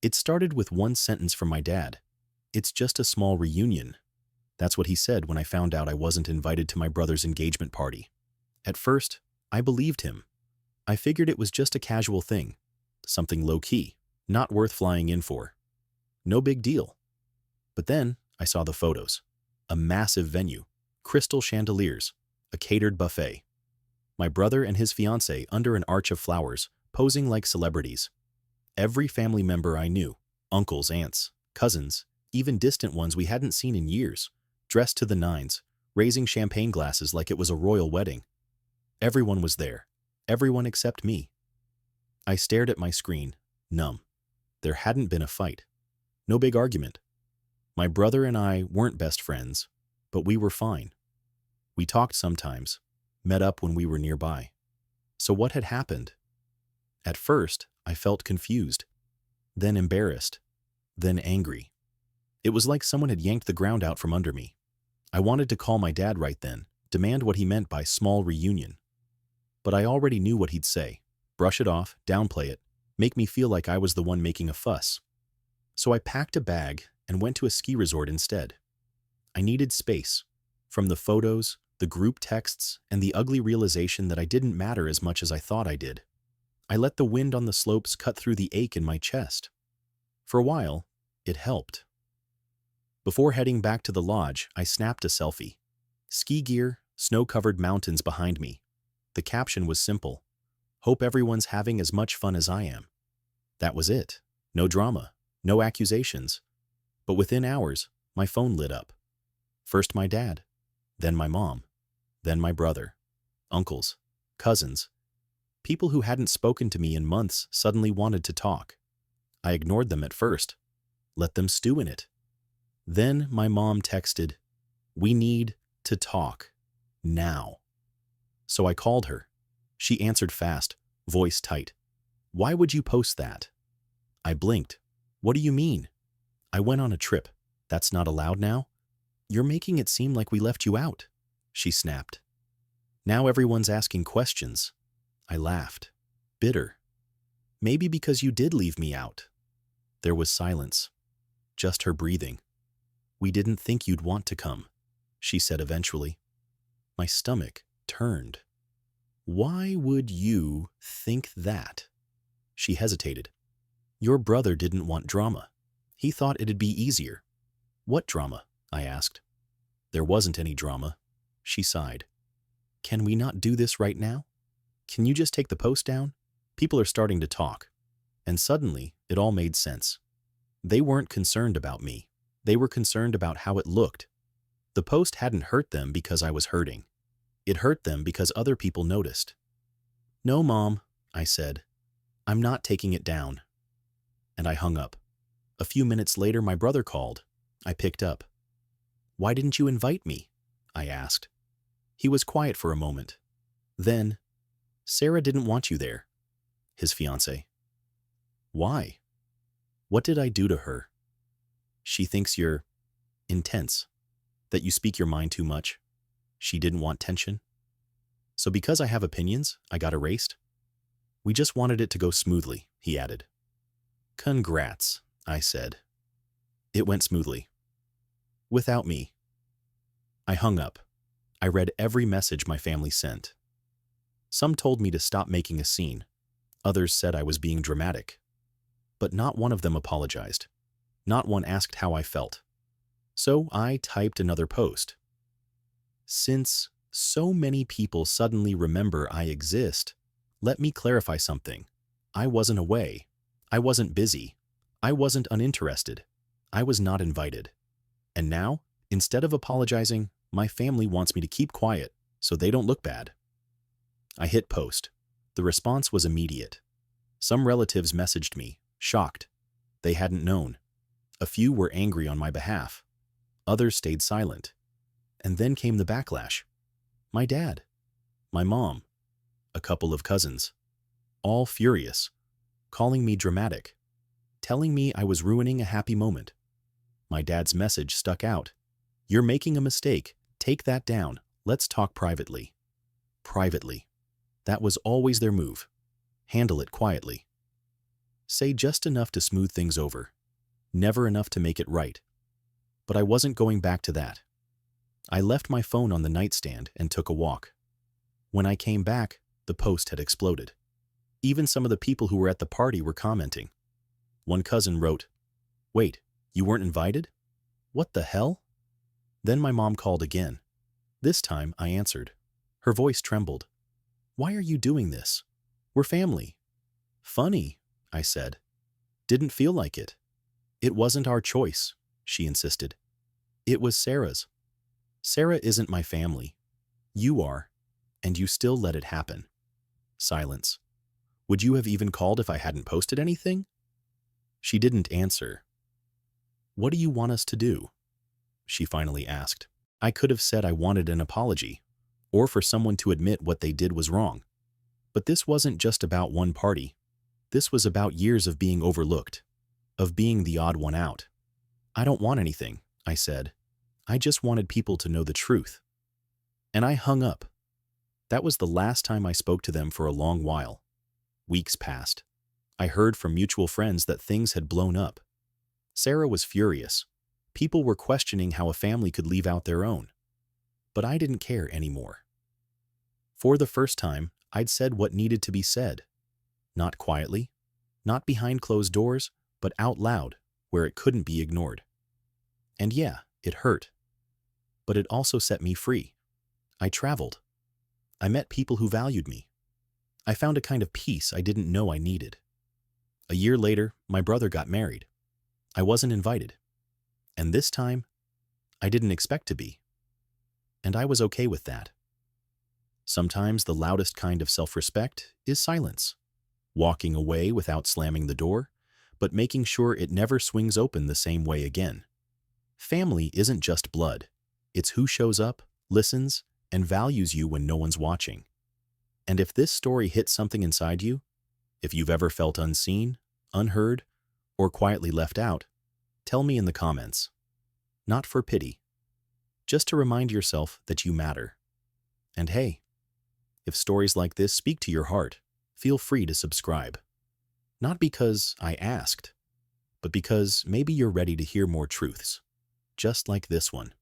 It started with one sentence from my dad. "It's just a small reunion." That's what he said when I found out I wasn't invited to my brother's engagement party. At first, I believed him. I figured it was just a casual thing, something low-key, not worth flying in for. No big deal. But then I saw the photos. A massive venue, crystal chandeliers, a catered buffet. My brother and his fiancée under an arch of flowers, posing like celebrities. Every family member I knew, uncles, aunts, cousins, even distant ones we hadn't seen in years, dressed to the nines, raising champagne glasses like it was a royal wedding. Everyone was there. Everyone except me. I stared at my screen, numb. There hadn't been a fight. No big argument. My brother and I weren't best friends, but we were fine. We talked sometimes, met up when we were nearby. So what had happened? At first, I felt confused, then embarrassed, then angry. It was like someone had yanked the ground out from under me. I wanted to call my dad right then, demand what he meant by small reunion. But I already knew what he'd say. Brush it off, downplay it, make me feel like I was the one making a fuss. So I packed a bag and went to a ski resort instead. I needed space. From the photos, the group texts, and the ugly realization that I didn't matter as much as I thought I did. I let the wind on the slopes cut through the ache in my chest. For a while, it helped. Before heading back to the lodge, I snapped a selfie. Ski gear, snow-covered mountains behind me. The caption was simple. "Hope everyone's having as much fun as I am." That was it. No drama, no accusations. But within hours, my phone lit up. First my dad, then my mom, then my brother, uncles, cousins. People who hadn't spoken to me in months suddenly wanted to talk. I ignored them at first, let them stew in it. Then my mom texted, "We need to talk, now." So I called her. She answered fast, voice tight. "Why would you post that?" I blinked. "What do you mean?" "I went on a trip. That's not allowed now?" "You're making it seem like we left you out," she snapped. "Now everyone's asking questions." I laughed, bitter. "Maybe because you did leave me out." There was silence, just her breathing. "We didn't think you'd want to come," she said eventually. My stomach turned. "Why would you think that?" She hesitated. "Your brother didn't want drama. He thought it'd be easier." "What drama?" I asked. "There wasn't any drama," she sighed. "Can we not do this right now? Can you just take the post down? People are starting to talk." And suddenly, it all made sense. They weren't concerned about me. They were concerned about how it looked. The post hadn't hurt them because I was hurting. It hurt them because other people noticed. "No, Mom," I said. "I'm not taking it down." And I hung up. A few minutes later, my brother called. I picked up. "Why didn't you invite me?" I asked. He was quiet for a moment. Then, "Sarah didn't want you there." His fiancée. "Why? What did I do to her?" "She thinks you're intense, that you speak your mind too much. She didn't want tension. So because I have opinions, I got erased?" "We just wanted it to go smoothly," he added. "Congrats," I said. "It went smoothly. Without me." I hung up. I read every message my family sent. Some told me to stop making a scene. Others said I was being dramatic. But not one of them apologized. Not one asked how I felt. So I typed another post. "Since so many people suddenly remember I exist, let me clarify something. I wasn't away. I wasn't busy. I wasn't uninterested. I was not invited. And now, instead of apologizing, my family wants me to keep quiet so they don't look bad." I hit post. The response was immediate. Some relatives messaged me, shocked. They hadn't known. A few were angry on my behalf. Others stayed silent. And then came the backlash. My dad, my mom, a couple of cousins, all furious, calling me dramatic, telling me I was ruining a happy moment. My dad's message stuck out. "You're making a mistake. Take that down. Let's talk privately." Privately. That was always their move. Handle it quietly. Say just enough to smooth things over, never enough to make it right. But I wasn't going back to that. I left my phone on the nightstand and took a walk. When I came back, the post had exploded. Even some of the people who were at the party were commenting. One cousin wrote, "Wait, you weren't invited? What the hell?" Then my mom called again. This time I answered. Her voice trembled. "Why are you doing this? We're family." "Funny," I said. "Didn't feel like it." "It wasn't our choice," she insisted. "It was Sarah's." "Sarah isn't my family. You are, and you still let it happen." Silence. "Would you have even called if I hadn't posted anything?" She didn't answer. "What do you want us to do?" she finally asked. I could have said I wanted an apology, or for someone to admit what they did was wrong. But this wasn't just about one party. This was about years of being overlooked, of being the odd one out. "I don't want anything," I said. "I just wanted people to know the truth." And I hung up. That was the last time I spoke to them for a long while. Weeks passed. I heard from mutual friends that things had blown up. Sarah was furious. People were questioning how a family could leave out their own. But I didn't care anymore. For the first time, I'd said what needed to be said. Not quietly, not behind closed doors, but out loud, where it couldn't be ignored. And yeah, it hurt. But it also set me free. I traveled. I met people who valued me. I found a kind of peace I didn't know I needed. A year later, my brother got married. I wasn't invited. And this time, I didn't expect to be. And I was okay with that. Sometimes the loudest kind of self-respect is silence. Walking away without slamming the door, but making sure it never swings open the same way again. Family isn't just blood. It's who shows up, listens, and values you when no one's watching. And if this story hit something inside you, if you've ever felt unseen, unheard, or quietly left out, tell me in the comments. Not for pity, just to remind yourself that you matter. And hey, if stories like this speak to your heart, feel free to subscribe. Not because I asked, but because maybe you're ready to hear more truths, just like this one.